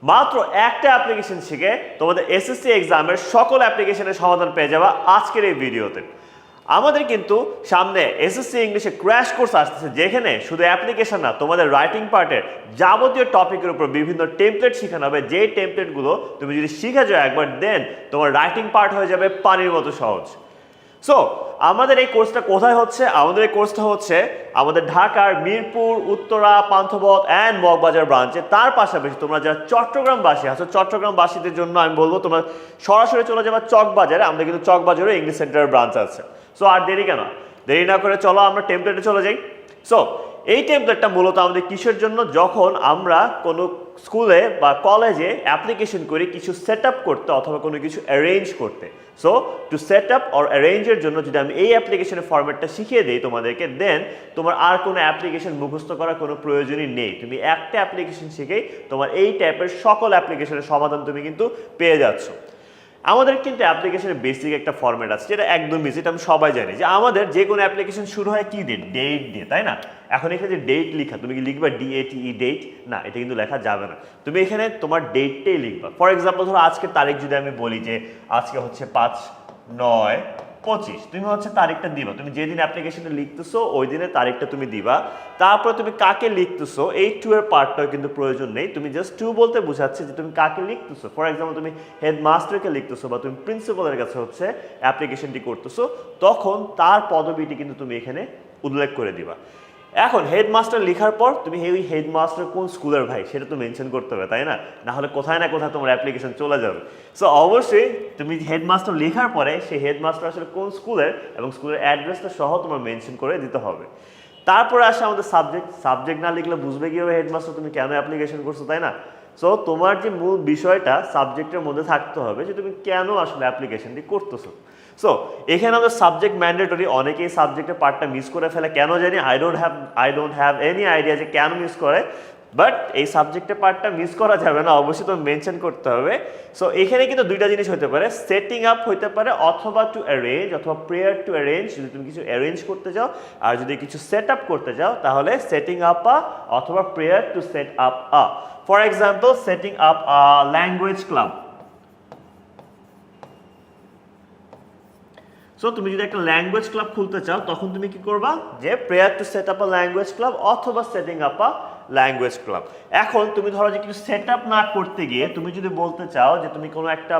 মাত্র একটা অ্যাপ্লিকেশন শিখে তোমাদের এসএসসি এক্সামের সকল অ্যাপ্লিকেশনের সমাধান পেয়ে যাবা আজকের এই ভিডিওতে। আমাদের কিন্তু সামনে এসএসসি ইংলিশে ক্র্যাশ কোর্স আসতেছে, যেখানে শুধু অ্যাপ্লিকেশন না, তোমাদের রাইটিং পার্টের যাবতীয় টপিকের উপর বিভিন্ন টেমপ্লেট শেখানো হবে। যে টেমপ্লেটগুলো তুমি যদি শিখে যাও একবার, দেন তোমার রাইটিং পার্ট হয়ে যাবে পানির মতো সহজ। সো আমাদের এই কোর্সটা কোথায় হচ্ছে? আমাদের এই কোর্সটা হচ্ছে আমাদের ঢাকার মিরপুর, উত্তরা, পান্থপথ অ্যান্ড মগবাজার ব্রাঞ্চে। তার পাশাপাশি তোমরা যারা চট্টগ্রামবাসী আছো, চট্টগ্রামবাসীদের জন্য আমি বলবো তোমরা সরাসরি চলে যাবে চকবাজারে। আমাদের কিন্তু চকবাজারে ইংলিশ সেন্টারের ব্রাঞ্চ আছে। সো আর দেরি কেন, দেরি না করে চলো আমরা টেমপ্লেটে চলে যাই। সো এই টেমপ্লেটটা মূলত আমাদের কিসের জন্য? যখন আমরা কোনো স্কুলে বা কলেজে অ্যাপ্লিকেশন করি কিছু সেট আপ করতে অথবা কোনো কিছু অ্যারেঞ্জ করতে। So to set up or অ্যারেঞ্জের জন্য যদি আমি এই অ্যাপ্লিকেশনের ফরম্যাটটা শিখিয়ে দিই তোমাদেরকে, দেন তোমার আর কোনো অ্যাপ্লিকেশন মুখস্থ করার কোনো প্রয়োজনই নেই। তুমি একটা অ্যাপ্লিকেশন শিখেই তোমার এই টাইপের সকল অ্যাপ্লিকেশনের সমাধান তুমি কিন্তু পেয়ে যাচ্ছ। আমাদের কিন্তু অ্যাপ্লিকেশনের বেসিক একটা ফরম্যাট আছে, যেটা একদম ইজি, যেটা আমি সবাই জানি যে আমাদের যে কোনো অ্যাপ্লিকেশন শুরু হয় কি দিয়ে? ডেট দিয়ে, তাই না? এখন এখানে যে ডেট লিখা, তুমি কি লিখবা DATE ডেট? না, এটা কিন্তু লেখা যাবে না। তুমি এখানে তোমার ডেটটাই লিখবা। ফর এক্সাম্পল ধরো আজকের তারিখ যদি আমি বলি যে আজকে হচ্ছে 5/9/25, তুমি হচ্ছে তারিখটা দিবা। তুমি যেদিন অ্যাপ্লিকেশনটা লিখতেছো ওই দিনের তারিখটা তুমি দিবা। তারপর তুমি কাকে লিখতেছো এই টু এর পার্টটাও কিন্তু প্রয়োজন নেই। তুমি জাস্ট টু বলতে বোঝাচ্ছে যে তুমি কাকে লিখতেছো। ফর এক্সাম্পল তুমি হেডমাস্টারকে লিখতেছো বা তুমি প্রিন্সিপালের কাছে হচ্ছে অ্যাপ্লিকেশনটি করতেছো, তখন তার পদবিটি কিন্তু তুমি এখানে উল্লেখ করে দিবা। এখন হেডমাস্টার লেখার পর তুমি এই হেডমাস্টার কোন স্কুলের ভাই সেটা তো মেনশন করতে হবে, তাই না? না হলে কোথায় না কোথায় তোমার অ্যাপ্লিকেশন চলে যাবে। সো অবশ্যই তুমি হেডমাস্টার লেখার পরে সেই হেডমাস্টার আসলে কোন স্কুলের এবং স্কুলের অ্যাড্রেসটা সহ তোমার মেনশন করে দিতে হবে। তারপরে আসে আমাদের সাবজেক্ট না লিখলে বুঝবে কীভাবে হেডমাস্টার তুমি কেন অ্যাপ্লিকেশন করছো, তাই না? সো তোমার যে মূল বিষয়টা সাবজেক্টের মধ্যে থাকতে হবে যে তুমি কেন আসলে অ্যাপ্লিকেশনটি করতেছো। সো এখানে আমাদের সাবজেক্ট ম্যান্ডেটরি। অনেকেই সাবজেক্টের পার্টটা মিস করে ফেলে, কেন জানি I don't have any idea যে কেন মিস করে। বাট এই সাবজেক্টের পার্টটা মিস করা যাবে না, অবশ্যই তুমি মেনশন করতে হবে। সো এখানে কিন্তু দুইটা জিনিস হতে পারে, সেটিং আপ হতে পারে অথবা টু অ্যারেঞ্জ অথবা প্রেয়ার টু অ্যারেঞ্জ। যদি তুমি কিছু অ্যারেঞ্জ করতে যাও আর যদি কিছু সেট আপ করতে যাও তাহলে সেটিং আপ অথবা prayer to set up a. For example setting up a language club. So তুমি যদি একটা ল্যাঙ্গুয়েজ ক্লাব খুলতে চাও তখন তুমি কি করবা? যে prayer to set up a language club অথবা setting up a language club. এখন তুমি ধরো যে কিছু সেট আপ না করতে গিয়ে তুমি যদি বলতে চাও যে তুমি কোনো একটা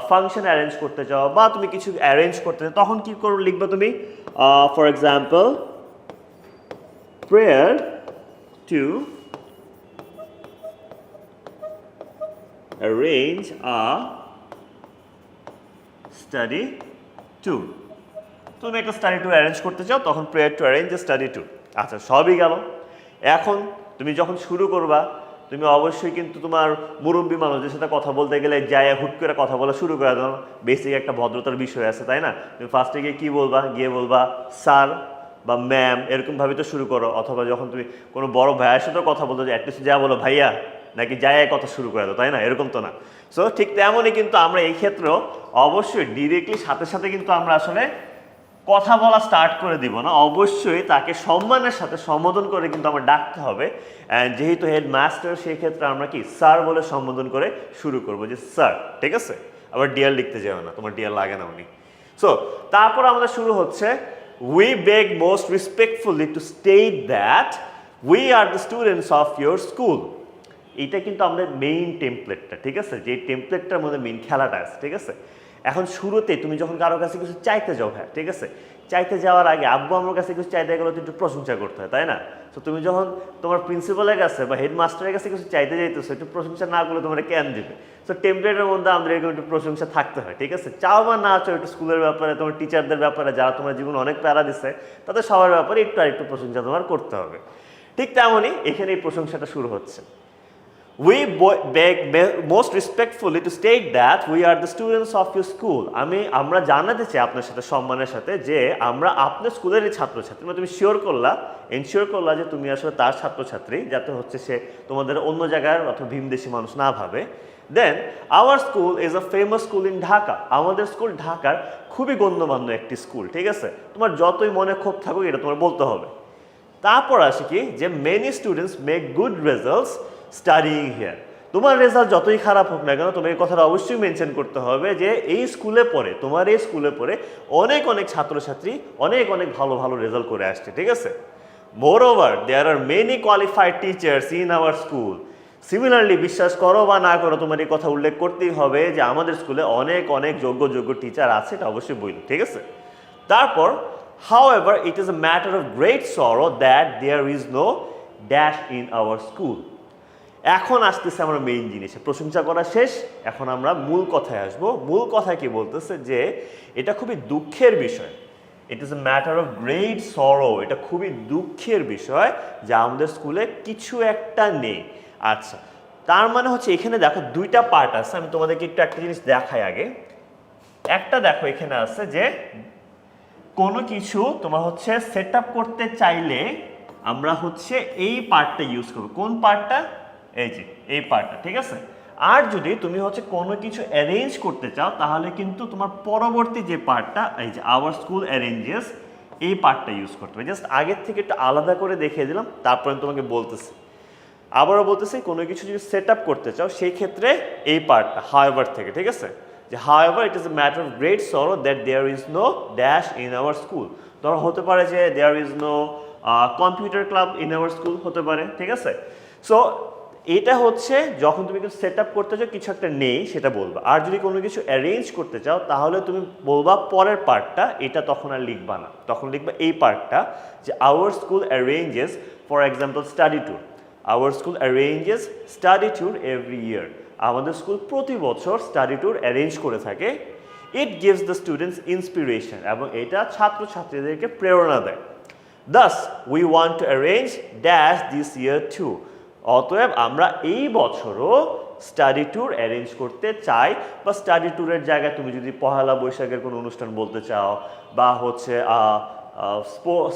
ফাংশন অ্যারেঞ্জ করতে চাও বা তুমি কিছু অ্যারেঞ্জ করতে চাও, তখন কি করো? লিখবা তুমি for example prayer to arrange a study tour. তুমি একটা স্টাডি টু অ্যারেঞ্জ করতে চাও তখন prayer to arrange study tour. আচ্ছা, সবই গেল। এখন তুমি যখন শুরু করবা তুমি অবশ্যই কিন্তু তোমার মুরব্বী মানুষদের সাথে কথা বলতে গেলে যায় হুট করে কথা বলা শুরু করে দাও। বেসিক একটা ভদ্রতার বিষয় আছে, তাই না? তুমি ফার্স্টে গিয়ে কী বলবা? গিয়ে বলবা স্যার বা ম্যাম, এরকমভাবে তো শুরু করো। অথবা যখন তুমি কোনো বড় ভাইয়ের সাথেও কথা বলতে যে অ্যাটলিস্ট যা বলো ভাইয়া, নাকি যায় কথা শুরু করে দাও, তাই না? এরকম তো না। সো ঠিক তেমনই কিন্তু আমরা এই ক্ষেত্রেও অবশ্যই ডিরেক্টলি সাথে সাথে কিন্তু আমরা আসলে কথা বলা স্টার্ট করে দিব না। অবশ্যই তাকে সম্মানের সাথে সম্বোধন করে কিন্তু আমরা ডাকতে হবে। অ্যান্ড যেহেতু হেডমাস্টার, সেই ক্ষেত্রে আমরা কি স্যার বলে সম্বোধন করে শুরু করবো যে স্যার, ঠিক আছে? আবার ডিয়ার লিখতে যাও না, তোমার ডিয়ার লাগে না উনি। সো তারপর আমাদের শুরু হচ্ছে we beg most respectfully two state that we are the students of your school. এইটা কিন্তু আমাদের মেইন টেমপ্লেটটা, ঠিক আছে? যে টেমপ্লেটটার মধ্যে মেইন খেলাটা আছে, ঠিক আছে? এখন শুরুতে তুমি যখন কারো কাছে কিছু চাইতে যাও, হ্যাঁ ঠিক আছে, চাইতে যাওয়ার আগে আব্বু আমার কাছে কিছু চাইতে গেলে তো একটু প্রশংসা করতে হয়, তাই না? তো তুমি যখন তোমার প্রিন্সিপালের কাছে বা হেডমাস্টারের কাছে কিছু চাইতে যাইতেছো, একটু প্রশংসা না করলে তোমার কেন দেবে? তো টেমপ্লেটের মধ্যে আমাদের এরকম একটু প্রশংসা থাকতে হয়, ঠিক আছে? চাও বা না চাও একটু স্কুলের ব্যাপারে, তোমার টিচারদের ব্যাপারে, যারা তোমার জীবন অনেক প্যারা দিচ্ছে তাদের সবার ব্যাপারে একটু আর একটু প্রশংসা তোমার করতে হবে। ঠিক তেমনই এখানে এই প্রশংসাটা শুরু হচ্ছে। We beg most respectfully to state that we are the students of your school. আমরা জানাতে চাই আপনার সাথে সম্মানের সাথে যে আমরা আপনার স্কুলেরই ছাত্রছাত্রী। মানে তুমি এনশিওর করলা যে তুমি আসলে তার ছাত্রছাত্রী, যাতে হচ্ছে সে তোমাদের অন্য জায়গার অথবা ভিনদেশি মানুষ না ভাবে। Then our school is a famous school in Dhaka. আমাদের স্কুল ঢাকার খুবই গণ্যমান্য একটি স্কুল, ঠিক আছে? তোমার যতই মনে ক্ষোভ থাকুক এটা তোমার বলতে হবে। তারপর আসে কি যে many students make good results studying here. তোমার রেজাল্ট যতই খারাপ হোক না কেন তোমার এই কথাটা অবশ্যই মেনশন করতে হবে যে এই স্কুলে পড়ে, তোমার এই স্কুলে পড়ে অনেক অনেক ছাত্রছাত্রী অনেক অনেক ভালো ভালো রেজাল্ট করে আসছে, ঠিক আছে? Moreover there are many qualified teachers in our school. Similarly বিশ্বাস করো বা না করো তোমার এই কথা উল্লেখ করতেই হবে যে আমাদের স্কুলে অনেক অনেক যোগ্য যোগ্য টিচার আছে, এটা অবশ্যই বইল, ঠিক আছে? তারপর however it is a matter of great sorrow that there is no dash in our school. এখন আসতেছে আমার মেইন জিনিসে, প্রশংসা করা শেষ, এখন আমরা মূল কথায় আসবো। মূল কথা কি বলতেছে যে এটা খুবই দুঃখের বিষয়, it is a matter of great সরো, এটা খুবই দুঃখের বিষয় যে আমাদের স্কুলে কিছু একটা নেই। আচ্ছা, তার মানে হচ্ছে এখানে দেখো দুইটা পার্ট আছে, আমি তোমাদেরকে একটু একটা জিনিস দেখাই আগে। একটা দেখো এখানে আছে যে কোনো কিছু তোমার হচ্ছে সেট আপ করতে চাইলে আমরা হচ্ছে এই পার্টটা ইউজ করবো। কোন পার্টটা? এই যে এই পার্টটা, ঠিক আছে? আর যদি তুমি হচ্ছে কোনো কিছু অ্যারেঞ্জ করতে চাও তাহলে কিন্তু তোমার পরবর্তী যে পার্টটা, এই যে আওয়ার স্কুল অ্যারেঞ্জেস, এই পার্টটা ইউজ করতে হবে। জাস্ট আগের থেকে একটু আলাদা করে দেখিয়ে দিলাম, তারপরে আমি তোমাকে বলতেছি, আবারও বলতেছি, কোনো কিছু যদি সেট আপ করতে চাও সেই ক্ষেত্রে এই পার্টটা হাওয়েভার থেকে, ঠিক আছে? যে however it is a matter of great sorrow that there is no dash in our school. ধরো হতে পারে যে there is no computer club in our school, হতে পারে, ঠিক আছে? সো এটা হচ্ছে যখন তুমি কিছু সেট আপ করতে চাও কিছু একটা নেই সেটা বলবা, আর যদি কোনো কিছু অ্যারেঞ্জ করতে চাও তাহলে তুমি বলবা পরের পার্টটা, এটা তখন আর লিখবা না, তখন লিখবা এই পার্টটা যে our school arranges for example study tour. Our school arranges study tour every year. আমাদের স্কুল প্রতি বছর স্টাডি ট্যুর অ্যারেঞ্জ করে থাকে। It gives the students inspiration, এবং এটা ছাত্রছাত্রীদেরকে প্রেরণা দেয়। Thus we want to arrange dash this year too. অতএব আমরা এই বছরও স্টাডি ট্যুর অ্যারেঞ্জ করতে চাই, বা স্টাডি ট্যুরের জায়গায় তুমি যদি পহেলা বৈশাখের কোনো অনুষ্ঠান বলতে চাও, বা হচ্ছে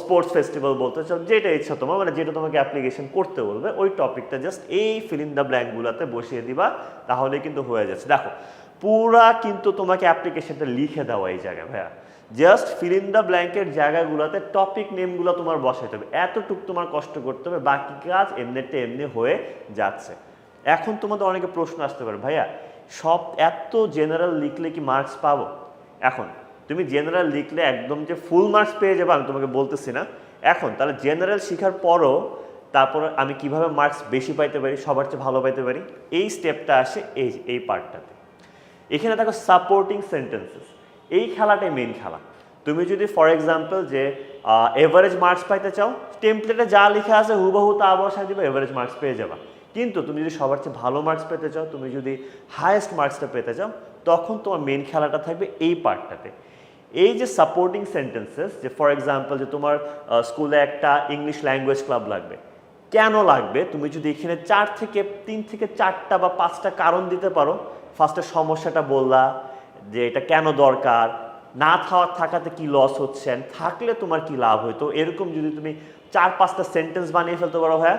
স্পোর্টস ফেস্টিভ্যাল বলতে চাও, যেটা ইচ্ছা তোমার, মানে যেটা তোমাকে অ্যাপ্লিকেশন করতে বলবে ওই টপিকটা জাস্ট এই ফিল ইন দ্য ব্ল্যাঙ্কগুলোতে বসিয়ে দিবা, তাহলে কিন্তু হয়ে যাচ্ছে। দেখো পুরা কিন্তু তোমাকে অ্যাপ্লিকেশনটা লিখে দেওয়া এই জায়গায় ভাইয়া, জাস্ট ফিল ইন দ্য ব্ল্যাঙ্কের জায়গাগুলোতে টপিক নেমগুলো তোমার বসাইতে হবে, এতটুকু তোমার কষ্ট করতে হবে, বাকি কাজ এমনিতে এমনি হয়ে যাচ্ছে। এখন তোমাদের অনেকে প্রশ্ন আসতে পারে, ভাইয়া সব এত জেনারেল লিখলে কি মার্কস পাবো? এখন তুমি জেনারেল লিখলে একদম যে ফুল মার্কস পেয়ে যাবে আমি তোমাকে বলতেছি না। এখন তাহলে জেনারেল শেখার পরও তারপর আমি কিভাবে মার্কস বেশি পাইতে পারি, সবার চেয়ে ভালো পাইতে পারি, এই স্টেপটা আসে এই পার্টটাতে। এখানে দেখো সাপোর্টিং সেন্টেন্সেস, এই খেলাটাই মেন খেলা। তুমি যদি ফর এক্সাম্পল যে এভারেজ মার্কস পাইতে চাও, টেমপ্লেটে যা লেখা আছে হুবহু তা বসায় দিবে, এভারেজ মার্কস পেয়ে যাবা। কিন্তু তুমি যদি সবার চেয়ে ভালো মার্কস পেতে চাও, তুমি যদি হায়েস্ট মার্কসটা পেতে চাও, তখন তোমার মেন খেলাটা থাকবে এই পার্টটাতে। এই যে সাপোর্টিং সেন্টেন্সেস, যে ফর এক্সাম্পল যে তোমার স্কুলে একটা ইংলিশ ল্যাঙ্গুয়েজ ক্লাব লাগবে, কেন লাগবে? তুমি যদি এখানে 3 থেকে 4টা বা 5টা কারণ দিতে পারো, ফার্স্টে সমস্যাটা বললা যে এটা কেন দরকার, না থাকাতে কি লস হচ্ছে, থাকলে তোমার কি লাভ হইতো, এরকম যদি তুমি 4-5টা সেন্টেন্স বানিয়ে ফেলতে পারো ভাইয়া,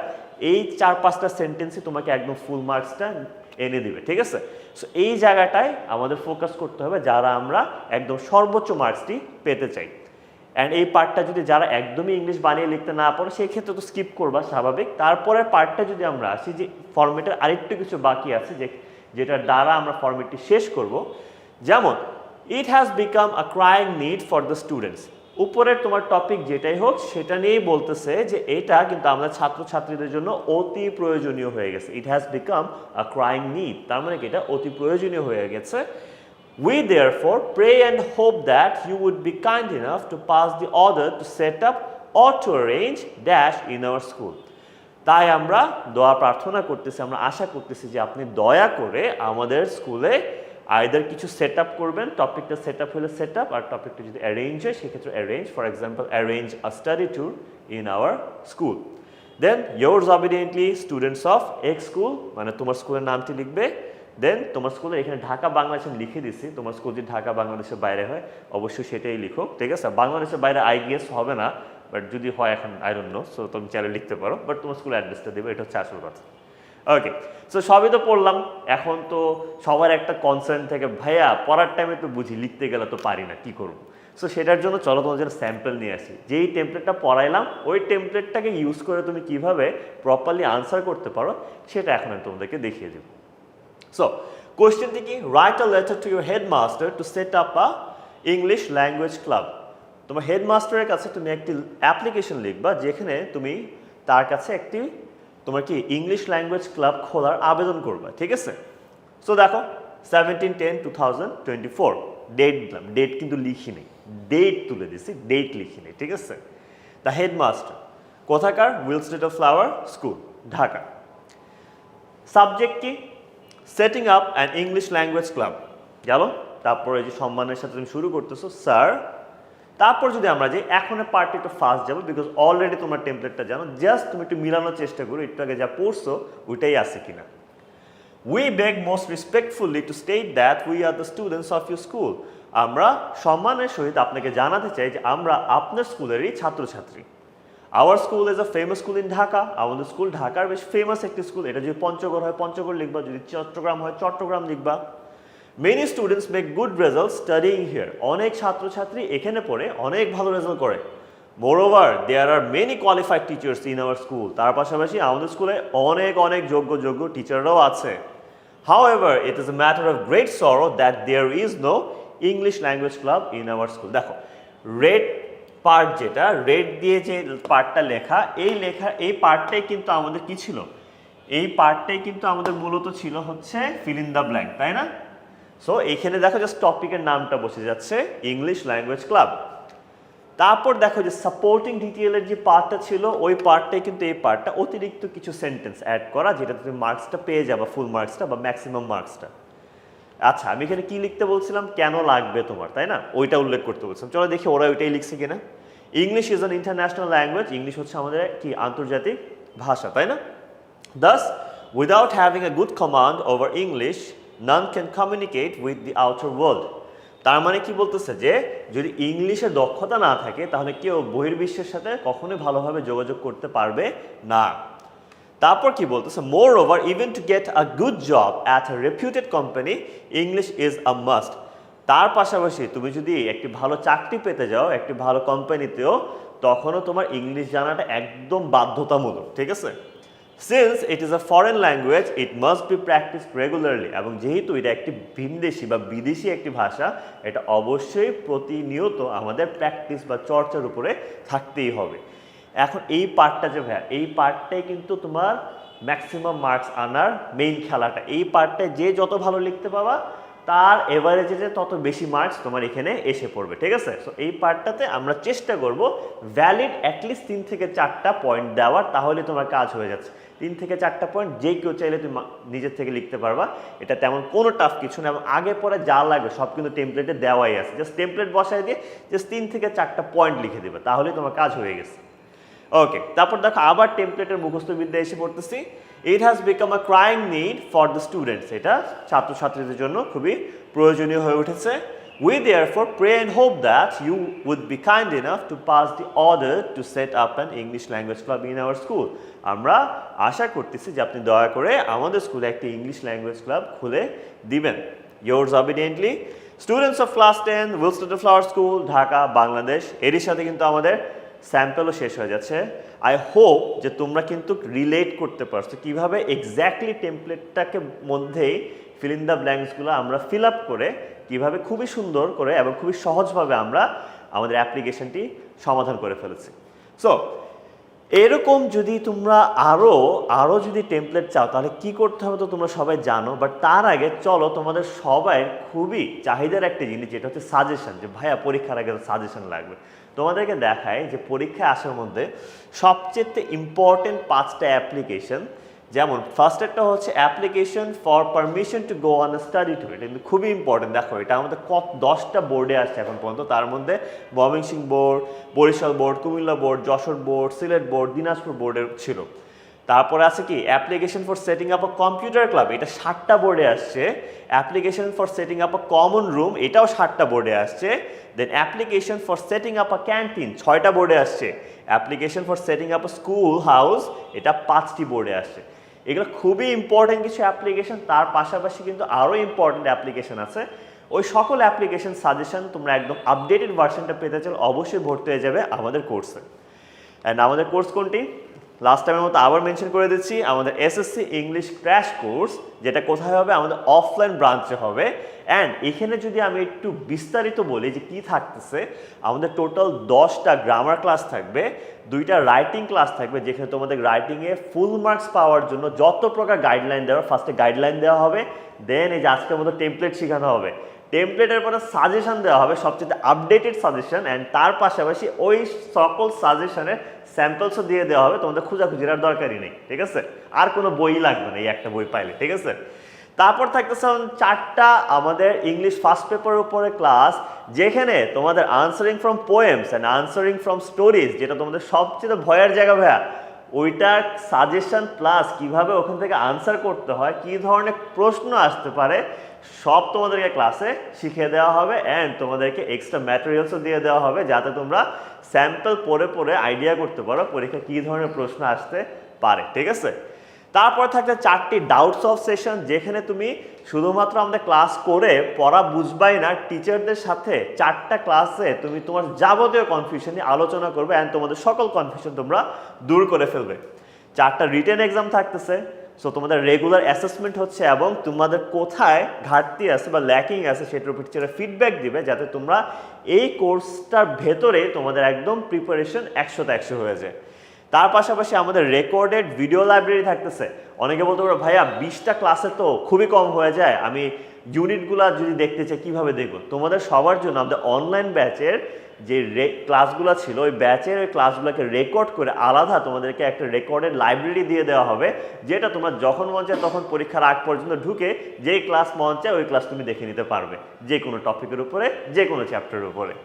এই 4-5টা সেন্টেন্সই তোমাকে একদম ফুল মার্কসটা এনে দিবে, ঠিক আছে? সো এই জায়গাটায় আমাদের ফোকাস করতে হবে যারা আমরা একদম সর্বোচ্চ মার্কসটি পেতে চাই। অ্যান্ড এই পার্টটা যদি যারা একদমই ইংলিশ বানিয়ে লিখতে না পারো সেই ক্ষেত্রে তো স্কিপ করবা, স্বাভাবিক। তারপরের পার্টটা যদি আমরা আসি, যে ফরম্যাটের আরেকটু কিছু বাকি আছে যেটার দ্বারা আমরা ফরম্যাটটি শেষ করব, যেমন it has become a crying need for the students. উপরের তোমার টপিক যেটাই হোক সেটা নিয়েই বলতেছে যে এটা কিন্তু আমাদের ছাত্রছাত্রীদের জন্য অতি প্রয়োজনীয় হয়ে গেছে। It has become a crying need, তার মানে কি এটা অতি প্রয়োজনীয় হয়ে গেছে। We therefore pray and hope that you would be kind enough to pass the order to set up or to arrange dash in our school. তাই আমরা দোয়া প্রার্থনা করতেছি, আমরা আশা করতেছি যে আপনি দয়া করে আমাদের স্কুলে আইদার কিছু সেট আপ করবেন, টপিকটা সেট আপ হলে সেট আপ, আর টপিকটা যদি অ্যারেঞ্জ হয় সেক্ষেত্রে arrange, for example arrange a study tour in our school. Then yours obediently students of X school, মানে তোমার স্কুলের নামটি লিখবে। দেন তোমার স্কুলে এখানে ঢাকা বাংলাদেশ আমি লিখে দিচ্ছি, তোমার স্কুল যদি ঢাকা বাংলাদেশের বাইরে হয় অবশ্যই সেটাই লিখো, ঠিক আছে? বাংলাদেশের বাইরে আই গেস হবে না, বাট যদি হয় এখন আই ডোন্ট নো, সো তুমি চাইলে লিখতে পারো, বাট তোমার স্কুল অ্যাড্রেসটা দেবে, এটা হচ্ছে আসল কথা। ওকে, সো সবই তো পড়লাম, এখন তো সবার একটা কনসার্ন থেকে ভাইয়া পড়ার টাইমে তো বুঝি, লিখতে গেলে তো পারি না, কি করবো? সো সেটার জন্য চলো তোমার জন্য স্যাম্পল নিয়ে আসি। যেই টেমপ্লেটটা পড়াইলাম ওই টেমপ্লেটটাকে ইউজ করে তুমি কিভাবে প্রপারলি আনসার করতে পারো সেটা এখন আমি তোমাদেরকে দেখিয়ে দেবো। সো কোয়েশ্চেনটি কি, write a letter to your headmaster two set up a English language club. তোমার হেডমাস্টারের কাছে তুমি একটি অ্যাপ্লিকেশন লিখবা যেখানে তুমি তার কাছে একটি তোমার কি ইংলিশ ল্যাঙ্গুয়েজ ক্লাব খোলার আবেদন করবা, ঠিক আছে। সো দেখো 17/10/2024 ডেট দিলাম, ডেট কিন্তু লিখি নেই, ডেট তুলে দিছি, ডেট লিখি নেই, ঠিক আছে। দ্য হেডমাস্টার কোথাকার, উইলস্টেড ফ্লাওয়ার স্কুল, ঢাকা। সাবজেক্ট কি, setting up an English language club গেল। তারপরে যে সম্মানের সাথে তুমি শুরু করতেছো স্যার। তারপর যদি আমরা যে এখন পার্টে একটু ফাস্ট যাবো বিকজ অলরেডি তোমার টেমপ্লেটটা জানো, জাস্ট তুমি একটু মিলানোর চেষ্টা করো একটু আগে যা পড়ছো ওইটাই আছে কিনা। We beg most respectfully to state that we are the students of your school. আমরা সম্মানের সহিত আপনাকে জানাতে চাই যে আমরা আপনার স্কুলেরই ছাত্রছাত্রী। Our school is a famous school in Dhaka. আমাদের স্কুল ঢাকার বেশ ফেমাস একটি স্কুল। এটা যদি পঞ্চগড় হয় পঞ্চগড় লিখবা, যদি চট্টগ্রাম হয় চট্টগ্রাম লিখবা। Many students make good results studying here. অনেক ছাত্রছাত্রী এখানে পড়ে অনেক ভালো রেজাল্ট করে। Moreover, there are many qualified teachers in our school. তার পাশাপাশি আমাদের স্কুলে অনেক অনেক যোগ্য টিচাররাও আছে। However, it is a matter of great sorrow that there is no English language club in our school. দেখো রেড পার্ট, যেটা রেড দিয়ে যে পার্টটা লেখা, এই পার্টটাই কিন্তু আমাদের কি ছিল, এই পার্টটাই কিন্তু আমাদের মূলত ছিল হচ্ছে ফিল ইন দ্য ব্ল্যাঙ্ক, তাই না। সো এইখানে দেখো জাস্ট টপিকের নামটা বসে যাচ্ছে ইংলিশ ল্যাঙ্গুয়েজ ক্লাব। তারপর দেখো যে সাপোর্টিং ডিটেইলের যে পার্টটা ছিল ওই পার্টটাই কিন্তু এই পার্টটা অতিরিক্ত কিছু সেন্টেন্স অ্যাড করা, যেটা তুমি মার্কসটা পেয়ে যাবা, ফুল মার্কসটা বা ম্যাক্সিমাম মার্কসটা। আচ্ছা আমি এখানে কি লিখতে বলছিলাম, কেন লাগবে তোমার, তাই না, ওইটা উল্লেখ করতে বলছিলাম। চলো দেখি ওরা ওইটাই লিখছে কিনা। English is an international language, English হচ্ছে আমাদের কি আন্তর্জাতিক ভাষা, তাই না। Thus, without having a good command over English, none can communicate with the outer world. তার মানে কি বলতেছে যে যদি ইংলিশে দক্ষতা না থাকে তাহলে কেউ বহির্বিশ্বের সাথে কখনোই ভালোভাবে যোগাযোগ করতে পারবে না। তারপর কি বলতেছে, মোর over even to get a good job at a reputed company English is a must. তার পাশাপাশি তুমি যদি একটি ভালো চাকরি পেতে যাও একটি ভালো কোম্পানিতেও, তখনও তোমার ইংলিশ জানাটা একদম বাধ্যতামূলক, ঠিক আছে। Since it is a foreign language it must be practised regularly. এবং যেহেতু এটা একটি ভিনদেশি বা বিদেশি একটি ভাষা, এটা অবশ্যই প্রতিনিয়ত আমাদের প্র্যাকটিস বা চর্চার উপরে থাকতেই হবে। এখন এই পার্টটা যে ভাইয়া, এই পার্টটাই কিন্তু তোমার ম্যাক্সিমাম মার্কস আনার মেইন খেলাটা। এই পার্টটায় যে যত ভালো লিখতে পাবা তার এভারেজে যে তত বেশি মার্কস তোমার এখানে এসে পড়বে, ঠিক আছে। সো এই পার্টটাতে আমরা চেষ্টা করব ভ্যালিড অ্যাটলিস্ট 3 থেকে 4টা পয়েন্ট দেওয়ার, তাহলে তোমার কাজ হয়ে যাচ্ছে। 3 থেকে 4টা পয়েন্ট যে কেউ চাইলে তুমি নিজের থেকে লিখতে পারবা, এটা তেমন কোনো টাফ কিছু না। এবং আগে পরে যা লাগবে সব কিন্তু টেমপ্লেটে দেওয়াই আছে, জাস্ট টেমপ্লেট বসায় দিয়ে জাস্ট 3 থেকে 4টা পয়েন্ট লিখে দেবে, তাহলেই তোমার কাজ হয়ে গেছে। ওকে, তারপর দেখো আবার টেমপ্লেটের মুখস্থ বিদ্যা এসে পড়তেছি। It has become a crying need for the students, এটা ছাত্রছাত্রীদের জন্য খুবই প্রয়োজনীয় হয়ে উঠেছে। We therefore pray and hope that you would be kind enough to pass the order to set up an English language club in our school. আমরা আশা করতেছি যে আপনি দয়া করে আমাদের স্কুলে একটি ইংলিশ ল্যাঙ্গুয়েজ ক্লাব খুলে দিবেন। Yours obediently, students of class 10, Wilsted Flower School, Dhaka, Bangladesh. এরই সাথে কিন্তু আমাদের স্যাম্পলও শেষ হয়ে যাচ্ছে। আই হোপ যে তোমরা কিন্তু রিলেট করতে পারছো কীভাবে এক্স্যাক্টলি টেমপ্লেটটাকে মধ্যেই ফিল ইন দ্য ব্ল্যাঙ্কসগুলো আমরা ফিল আপ করে কীভাবে খুবই সুন্দর করে এবং খুবই সহজভাবে আমরা আমাদের অ্যাপ্লিকেশনটি সমাধান করে ফেলেছি। সো এরকম যদি তোমরা আরও যদি টেমপ্লেট চাও তাহলে কি করতে হবে তো তোমরা সবাই জানো, বাট তার আগে চলো তোমাদের সবাই খুবই চাহিদার একটা জিনিস যেটা হচ্ছে সাজেশন, যে ভাইয়া পরীক্ষার আগে সাজেশন লাগবে। তোমাদেরকে দেখায় যে পরীক্ষায় আসার মধ্যে সবচেয়ে ইম্পর্টেন্ট 5টা অ্যাপ্লিকেশন, যেমন ফার্স্ট একটা হচ্ছে application for permission to go on study tour. এটা কিন্তু খুবই ইম্পর্টেন্ট। দেখো এটা আমাদের 10টা বোর্ডে আসছে এখন পর্যন্ত, তার মধ্যে Mymensingh board, Barishal board, Comilla board, Jessore board, Sylhet board, Dinajpur বোর্ডের ছিল। তারপরে আছে কি application for setting up a computer club, এটা 7টা বোর্ডে আসছে। Application for setting up a common room, এটাও 7টা বোর্ডে আসছে। Then application for setting up a canteen, 6টা বোর্ডে আসছে। Application for setting up a school house, এটা 5টি বোর্ডে আসছে। এগুলো খুবই ইম্পর্টেন্ট কিছু অ্যাপ্লিকেশন। তার পাশাপাশি কিন্তু আরও ইম্পর্টেন্ট অ্যাপ্লিকেশন আছে। ওই সকল অ্যাপ্লিকেশন সাজেশন তোমরা একদম আপডেটেড ভার্সনটা পেতে চাও অবশ্যই ভর্তি হয়ে যাবে আমাদের কোর্সে। অ্যান্ড আমাদের কোর্স কোনটি? লাস্ট টাইমের মতো আবার মেনশন করে দিচ্ছি, আমাদের এসএসসি ইংলিশ ক্র্যাশ কোর্স যেটা কোথায় হবে, আমাদের অফলাইন ব্রাঞ্চে হবে। অ্যান্ড এখানে যদি আমি একটু বিস্তারিত বলি যে কী থাকতেছে, আমাদের টোটাল 10টা গ্রামার ক্লাস থাকবে, 2টা রাইটিং ক্লাস থাকবে, যেখানে তোমাদের রাইটিংয়ে ফুল মার্কস পাওয়ার জন্য যত প্রকার গাইডলাইন দেওয়া, ফার্স্টে গাইডলাইন দেওয়া হবে, দেন এই যে আজকের মতো টেমপ্লেট শেখানো হবে, টেমপ্লেটের পরে সাজেশন দেওয়া হবে, সবচেয়ে আপডেটেড সাজেশন, অ্যান্ড তার পাশাপাশি ওই সকল সাজেশনের স্যাম্পলসও দিয়ে দেওয়া হবে, তোমাদের খোঁজাখুঁজির আর দরকারই নেই, ঠিক আছে? আর কোনো বই লাগবে না এই একটা বই পাইলে, ঠিক আছে? তারপর থাকতেছে 4টা আমাদের ইংলিশ ফার্স্ট পেপারের উপরে ক্লাস, যেখানে তোমাদের answering from poems and answering from stories, যেটা তোমাদের সবচেয়ে ভয়ের জায়গা ভাইয়া, ওইটার সাজেশন প্লাস কিভাবে ওখান থেকে আনসার করতে হয়, কী ধরনের প্রশ্ন আসতে পারে, সব তোমাদেরকে ক্লাসে শিখিয়ে দেওয়া হবে। অ্যান্ড তোমাদেরকে এক্সট্রা ম্যাটেরিয়ালসও দিয়ে দেওয়া হবে, যাতে তোমরা স্যাম্পল পড়ে পড়ে আইডিয়া করতে পারো পরীক্ষা কী ধরনের প্রশ্ন আসতে পারে, ঠিক আছে? তারপর থাকছে 4টি ডাউটস অফ সেশন, যেখানে তুমি শুধুমাত্র আমাদের ক্লাস করে পড়া বুঝবাই না, টিচারদের সাথে 4টা ক্লাসে তুমি তোমার যাবতীয় কনফিউশন নিয়ে আলোচনা করবে অ্যান্ড তোমাদের সকল কনফিউশন তোমরা দূর করে ফেলবে। 4টা রিটেন এক্সাম থাকতেছে, সো তোমাদের রেগুলার অ্যাসেসমেন্ট হচ্ছে, এবং তোমাদের কোথায় ঘাটতি আছে বা ল্যাকিং আছে সেটার উপর টিচাররা ফিডব্যাক দিবে, যাতে তোমরা এই কোর্সটার ভেতরে তোমাদের একদম প্রিপারেশন 100তে 100 হয়ে যায়। তার পাশাপাশি আমাদের রেকর্ডেড ভিডিও লাইব্রেরি থাকতেছে। অনেকে বলতে পারো ভাইয়া 20টা ক্লাসে তো খুবই কম হয়ে যায়, আমি ইউনিটগুলো যদি দেখতে চাই কীভাবে দেখবো? তোমাদের সবার জন্য আমাদের অনলাইন ব্যাচের যে ক্লাসগুলো ছিল, ওই ব্যাচের ওই ক্লাসগুলোকে রেকর্ড করে আলাদা তোমাদেরকে একটা রেকর্ডেড লাইব্রেরি দিয়ে দেওয়া হবে, যেটা তোমরা যখন মন চায় তখন পরীক্ষার আগ পর্যন্ত ঢুকে যেই ক্লাস মন চায় ওই ক্লাস তুমি দেখে নিতে পারবে, যে কোনো টপিকের উপরে, যে কোনো চ্যাপ্টারের উপরে।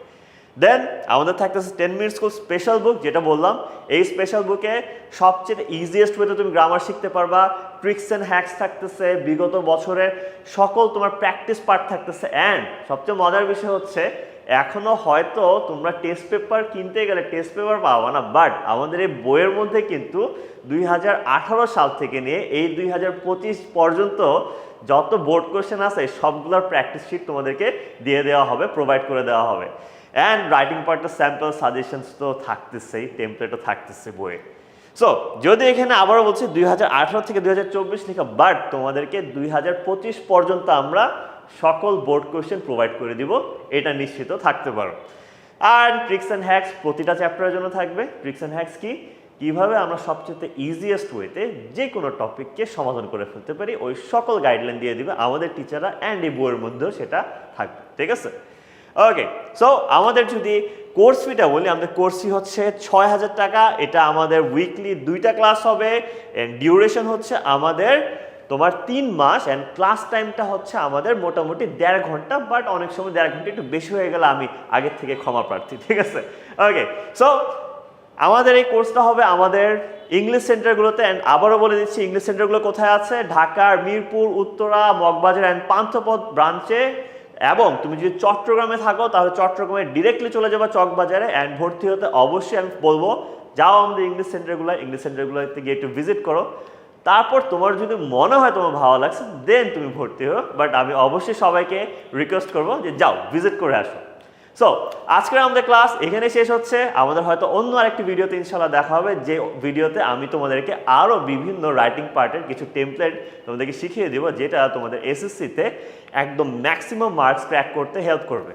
দেন আমাদের থাকতেছে 10 মিনিট স্কুল স্পেশাল বুক, যেটা বললাম এই স্পেশাল বুকে সবচেয়ে ইজিয়েস্ট ওয়েতে তুমি গ্রামার শিখতে পারবা, ট্রিক্স অ্যান্ড হ্যাকস থাকতেছে, বিগত বছরের সকল তোমার প্র্যাকটিস পার্ট থাকতেছে। অ্যান্ড সবচেয়ে মজার বিষয় হচ্ছে, এখনও হয়তো তোমরা টেস্ট পেপার কিনতে গেলে টেস্ট পেপার পাওয়া না, বাট আমাদের এই বইয়ের মধ্যে কিন্তু 2018 সাল থেকে নিয়ে এই 2025 পর্যন্ত যত বোর্ড কোয়েশ্চেন আছে সবগুলোর প্র্যাকটিস শিট তোমাদেরকে দিয়ে দেওয়া হবে, প্রোভাইড করে দেওয়া হবে। অ্যান্ড রাইটিং পার্টের স্যাম্পল সাজেশনস তো থাকতেছেই, টেমপ্লেটও থাকতেছে বইয়ে। সো যদি এখানে আবারও বলছি 2018 থেকে 2024 লেখা, বাট তোমাদেরকে 2025 পর্যন্ত আমরা সকল বোর্ড কোয়েশ্চেন প্রোভাইড করে দিব, এটা নিশ্চিত থাকতে পারো। আর ট্রিক্স অ্যান্ড হ্যাকস প্রতিটা চ্যাপ্টারের জন্য থাকবে। ট্রিক্স অ্যান্ড হ্যাকস কি, কীভাবে আমরা সবচেয়ে ইজিয়েস্ট ওয়েতে যে কোনো টপিককে সমাধান করে ফেলতে পারি, ওই সকল গাইডলাইন দিয়ে দিবে আমাদের টিচাররা, অ্যান্ড এই বইয়ের মধ্যেও সেটা থাকবে, ঠিক আছে? ওকে, সো আমাদের যদি কোর্স ফিটা বলি, আমাদের কোর্স ফি হচ্ছে 6000 টাকা। এটা আমাদের উইকলি 2টা ক্লাস হবে, অ্যান্ড ডিউরেশন হচ্ছে আমাদের তোমার 3 মাস, অ্যান্ড ক্লাস টাইমটা হচ্ছে আমাদের মোটামুটি 1.5 ঘন্টা, বাট অনেক সময় 1.5 ঘন্টা একটু বেশি হয়ে গেলে আমি আগের থেকে ক্ষমা প্রার্থী, ঠিক আছে? ওকে, সো আমাদের এই কোর্সটা হবে আমাদের ইংলিশ সেন্টারগুলোতে। অ্যান্ড আবারও বলে দিচ্ছি ইংলিশ সেন্টারগুলো কোথায় আছে, ঢাকার মিরপুর, উত্তরা, মগবাজার অ্যান্ড পান্থপথ ব্রাঞ্চে। এবং তুমি যদি চট্টগ্রামে থাকো তাহলে চট্টগ্রামে ডিরেক্টলি চলে যাবে চকবাজারে। অ্যান্ড ভর্তি হতে অবশ্যই আমি বলবো যাও আমাদের ইংলিশ সেন্টারগুলোতে গিয়ে একটু ভিজিট করো। তারপর তোমার যদি মনে হয় তোমার ভালো লাগছে, দেন তুমি ভর্তি হো, বাট আমি অবশ্যই সবাইকে রিকোয়েস্ট করবো যে যাও ভিজিট করে আসো। সো আজকের আমাদের ক্লাস এখানে শেষ হচ্ছে। আমাদের হয়তো অন্য আরেকটি ভিডিওতে ইনশাল্লাহ দেখা হবে, যে ভিডিওতে আমি তোমাদেরকে আরও বিভিন্ন রাইটিং পার্টের কিছু টেমপ্লেট তোমাদেরকে শিখিয়ে দেবো, যেটা তোমাদের এসএসসিতে একদম ম্যাক্সিমাম মার্কস ক্র্যাক করতে হেল্প করবে।